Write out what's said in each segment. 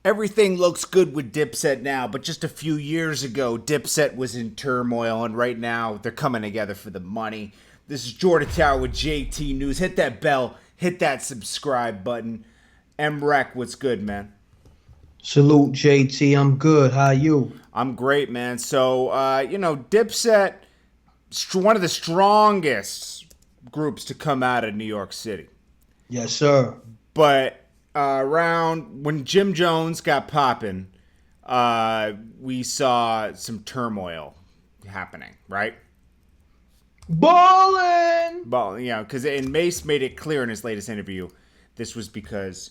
Everything looks good with Dipset now, but just a few years ago, Dipset was in turmoil, and right now they're coming together for the money. This is Jordan Tower with JT News. Hit that bell, hit that subscribe button. m.reck, what's good, man? Salute, JT. I'm good. How you? I'm great, man. So, Dipset, one of the strongest groups to come out of New York City. Yes, sir. But around when Jim Jones got popping, we saw some turmoil happening, right? Ballin'. Well, because Mace made it clear in his latest interview, this was because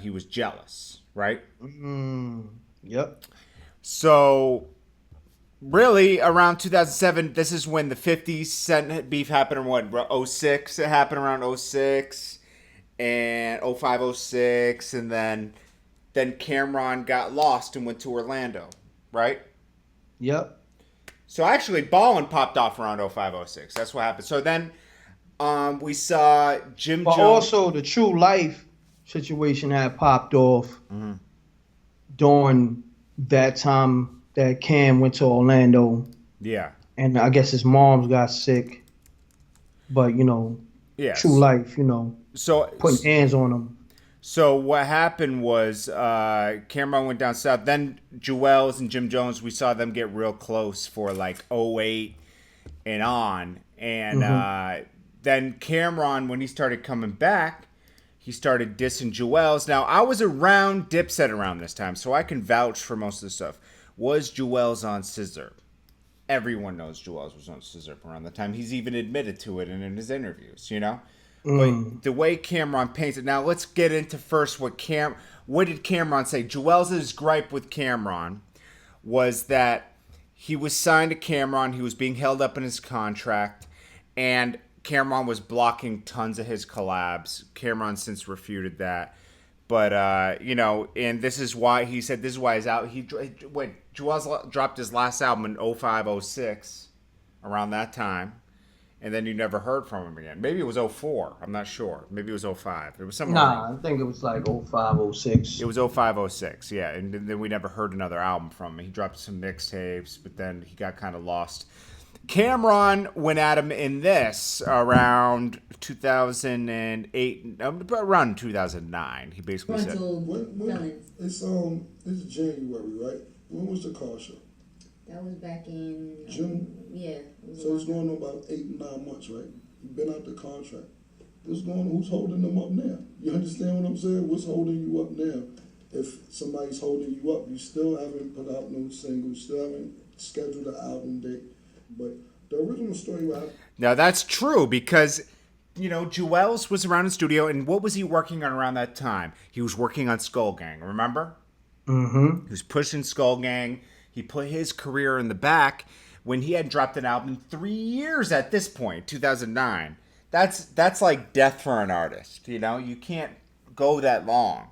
he was jealous, right? Yep. So, really, around 2007, this is when the 50 Cent beef happened. What, '06? It happened around '06 and '05, '06, and then Camron got lost and went to Orlando, right? Yep. So actually, Ballin popped off around '05, '06. That's what happened. So then we saw Jim But Jones. also the true life situation had popped off during that time that Cam went to Orlando, Yeah. and I guess his moms got sick. But true Yes. life, So putting hands on him. so what happened was Cameron went down south. Then Juelz and Jim Jones, we saw them get real close for like '08 and on. And then Cameron, when he started coming back, he started dissing Juelz. Now, I was around Dipset around this time, so I can vouch for most of the stuff. Was Juelz on Scissor? Everyone knows Juelz was on Scissor around the time. He's even admitted to it and in his interviews, But the way Cameron paints it. Now, let's get into first what did Cameron say? Juelz's gripe with Cameron was that he was signed to Cameron. He was being held up in his contract, and Cameron was blocking tons of his collabs. Cameron since refuted that. But, and this is why he said this is why he's out. Juelz dropped his last album in '05, '06, around that time. And then you never heard from him again. Maybe it was '04. I'm not sure. Maybe it was '05. It was somewhere around. Nah, I think it was like '05, '06. It was '05, '06, yeah. And then we never heard another album from him. He dropped some mixtapes, but then he got kind of lost. Cameron went at him in this around 2008, around 2009. He basically said, It's January, right? When was the car show? That was back in June. Yeah. So it's going on about 8-9 months, right? You've been out the contract. What's going on? Who's holding them up now? You understand what I'm saying? What's holding you up now? If somebody's holding you up, you still haven't put out no singles, still haven't scheduled an album date. But the original story, now that's true because Juelz was around in the studio, and what was he working on around that time? He was working on Skull Gang. Remember? He was pushing Skull Gang. He put his career in the back when he had dropped an album in 3 years at this point, 2009. That's like death for an artist. You can't go that long.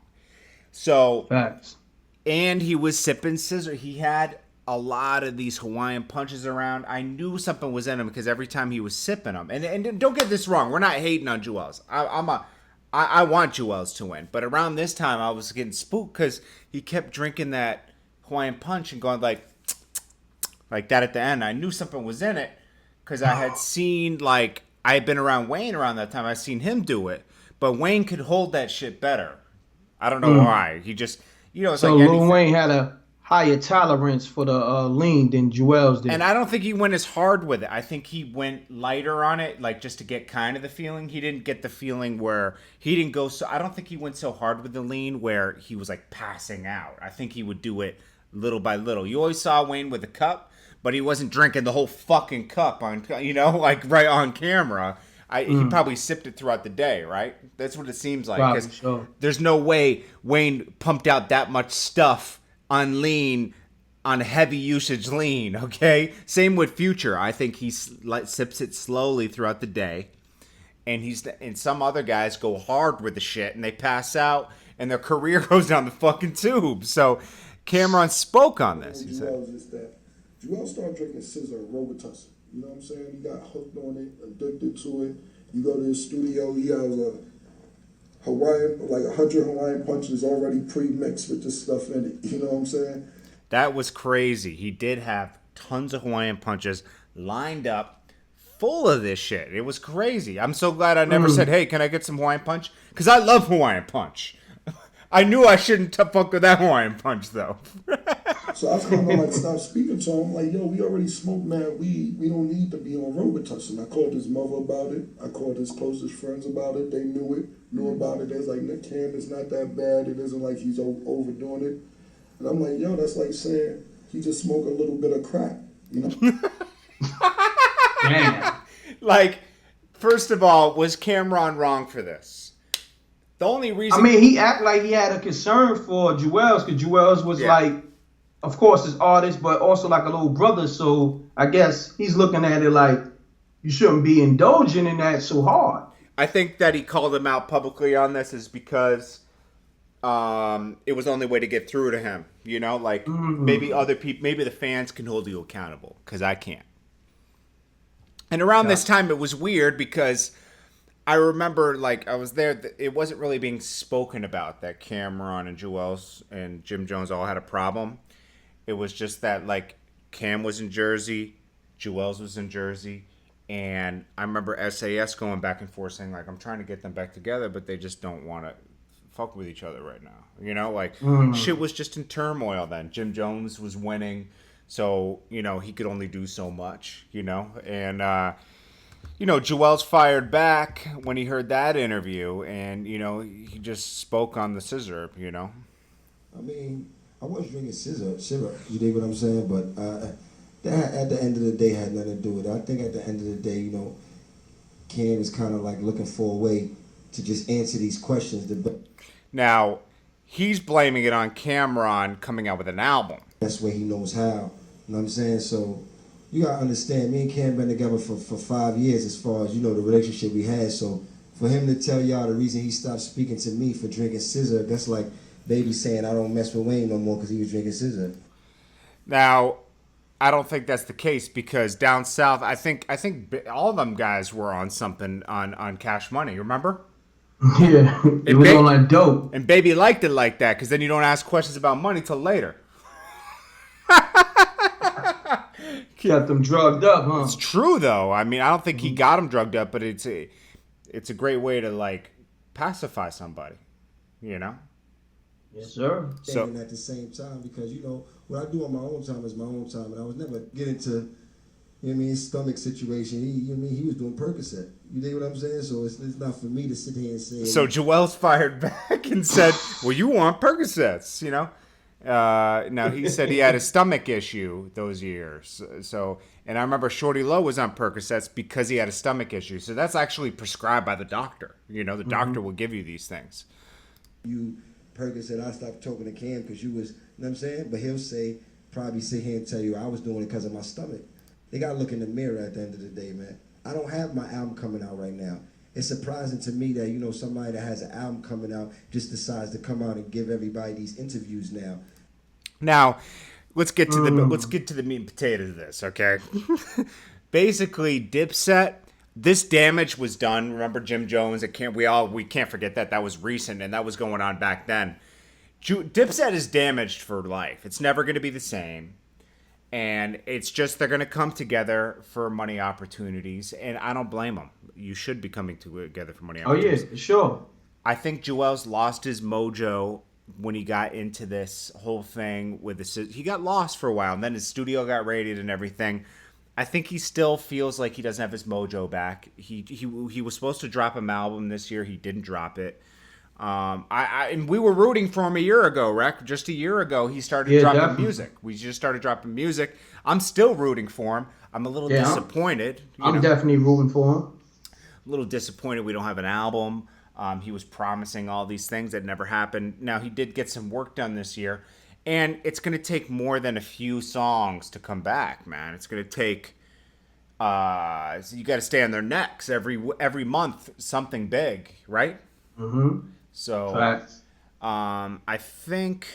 So, Facts. and he was sipping scissor. He had a lot of these Hawaiian punches around. I knew something was in him because every time he was sipping them. And don't get this wrong. We're not hating on Juelz. I want Juelz to win. But around this time, I was getting spooked because he kept drinking that Hawaiian punch and going like that at the end. I knew something was in it because I had seen, I had been around Wayne around that time. I seen him do it. But Wayne could hold that shit better. I don't know why. He just, it's So like Lil anything. Wayne had a higher tolerance for the lean than Juelz did. And I don't think he went as hard with it. I think he went lighter on it, just to get kind of the feeling. He didn't get the feeling where he didn't go so. I don't think he went so hard with the lean where he was passing out. I think he would do it little by little. You always saw Wayne with a cup, but he wasn't drinking the whole fucking cup on, right on camera. He probably sipped it throughout the day, right? That's what it seems like. Probably, Because sure. there's no way Wayne pumped out that much stuff on lean, on heavy usage lean, okay? Same with Future. I think he sips it slowly throughout the day. And some other guys go hard with the shit and they pass out and their career goes down the fucking tube. So Cameron spoke on this. He said, is that Juelz started drinking scissor Robitussin. You know what I'm saying? He got hooked on it, addicted to it. You go to his studio, he has Hawaiian, like 100 Hawaiian punches already pre-mixed with this stuff in it. You know what I'm saying? That was crazy. He did have tons of Hawaiian punches lined up full of this shit. It was crazy. I'm so glad I never said, hey, can I get some Hawaiian punch? Because I love Hawaiian punch. I knew I shouldn't fuck with that Hawaiian punch, though. So I kind of like stopped speaking to him. Like, yo, we already smoked mad weed. We don't need to be on Robitussin. I called his mother about it. I called his closest friends about it. They knew about it. They was like, Nick Cam, it's not that bad. It isn't like he's overdoing it. And I'm like, yo, that's like saying he just smoked a little bit of crack, you know? Damn. Like, first of all, was Camron wrong for this? The only reason... I mean, he acted like he had a concern for Juelz, because Juelz was like, of course, his artist, but also like a little brother. So I guess he's looking at it like, you shouldn't be indulging in that so hard. I think that he called him out publicly on this is because it was the only way to get through to him. You know, like maybe other people, maybe the fans can hold you accountable because I can't. And around this time, it was weird because I remember, like, I was there. It wasn't really being spoken about that Camron and Juelz and Jim Jones all had a problem. It was just that, like, Cam was in Jersey, Juelz was in Jersey, and I remember SAS going back and forth saying, like, I'm trying to get them back together, but they just don't want to fuck with each other right now. You know, like, shit was just in turmoil then. Jim Jones was winning, so, you know, he could only do so much, you know, and, you know, Juelz fired back when he heard that interview, and, you know, he just spoke on the scissor, you know. I mean, I was drinking syrup, you dig what I'm saying? But that at the end of the day had nothing to do with it. I think at the end of the day, you know, Cam is kind of like looking for a way to just answer these questions. Now, he's blaming it on Camron coming out with an album. That's where he knows how. You know what I'm saying? So you got to understand, me and Cam been together for 5 years as far as, you know, the relationship we had. So for him to tell y'all the reason he stopped speaking to me for drinking scissor, that's like Baby saying I don't mess with Wayne no more because he was drinking scissor. Now, I don't think that's the case because down south, I think all of them guys were on something on Cash Money. Remember? Yeah, it was on like dope. And Baby liked it like that because then you don't ask questions about money till later. Got them drugged up, huh? It's true though. I mean, I don't think he got them drugged up, but it's a great way to like pacify somebody, you know. Yes, sir. So at the same time, because, you know, what I do on my own time is my own time, and I was never getting to, you know what I mean, stomach situation. He was doing Percocet. You dig what I'm saying? So it's not for me to sit here and say. So Juelz fired back and said, "Well, you want Percocets, you know." Now he said he had a stomach issue those years. So, and I remember Shorty Low was on Percocets because he had a stomach issue. So that's actually prescribed by the doctor. You know, the doctor will give you these things. You Percocet, I stopped talking to Cam because you was, you know what I'm saying? But he'll probably sit here and tell you I was doing it because of my stomach. They got to look in the mirror at the end of the day, man. I don't have my album coming out right now. It's surprising to me that, you know, somebody that has an album coming out just decides to come out and give everybody these interviews now. Now, let's get to the meat and potatoes of this, okay? Basically, Dipset, this damage was done. Remember Jim Jones? We can't forget that. That was recent, and that was going on back then. Dipset is damaged for life. It's never going to be the same. And it's just they're going to come together for money opportunities, and I don't blame them. You should be coming together for money opportunities. Oh, yeah, sure. I think Juelz lost his mojo when he got into this whole thing with he got lost for a while, and then his studio got raided and everything. I think he still feels like he doesn't have his mojo back. He was supposed to drop an album this year. He didn't drop it. And we were rooting for him a year ago, Rec. Just a year ago, he started dropping music. We just started dropping music. I'm still rooting for him. I'm a little disappointed. I'm definitely rooting for him. A little disappointed we don't have an album. He was promising all these things that never happened. Now, he did get some work done this year. And it's going to take more than a few songs to come back, man. It's going to take... so you got to stay on their necks every month, something big, right? Mm-hmm. So, I think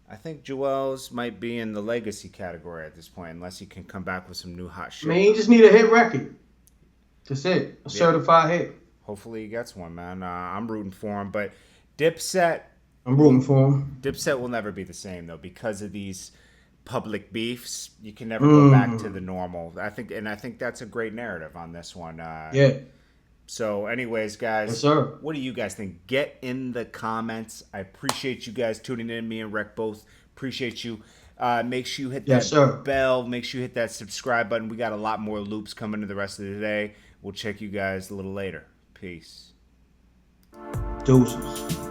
Juelz might be in the legacy category at this point, unless he can come back with some new hot shit. Man, he just need a hit record. That's it. A certified hit. Hopefully he gets one, man. I'm rooting for him. But Dipset, I'm rooting for him. Dipset will never be the same though because of these public beefs. You can never go back to the normal. I think that's a great narrative on this one. Yeah. So, anyways, guys, Yes, sir. what do you guys think? Get in the comments. I appreciate you guys tuning in. Me and Rec both appreciate you. Make sure you hit that bell. Make sure you hit that subscribe button. We got a lot more loops coming to the rest of the day. We'll check you guys a little later. Peace. Deuces.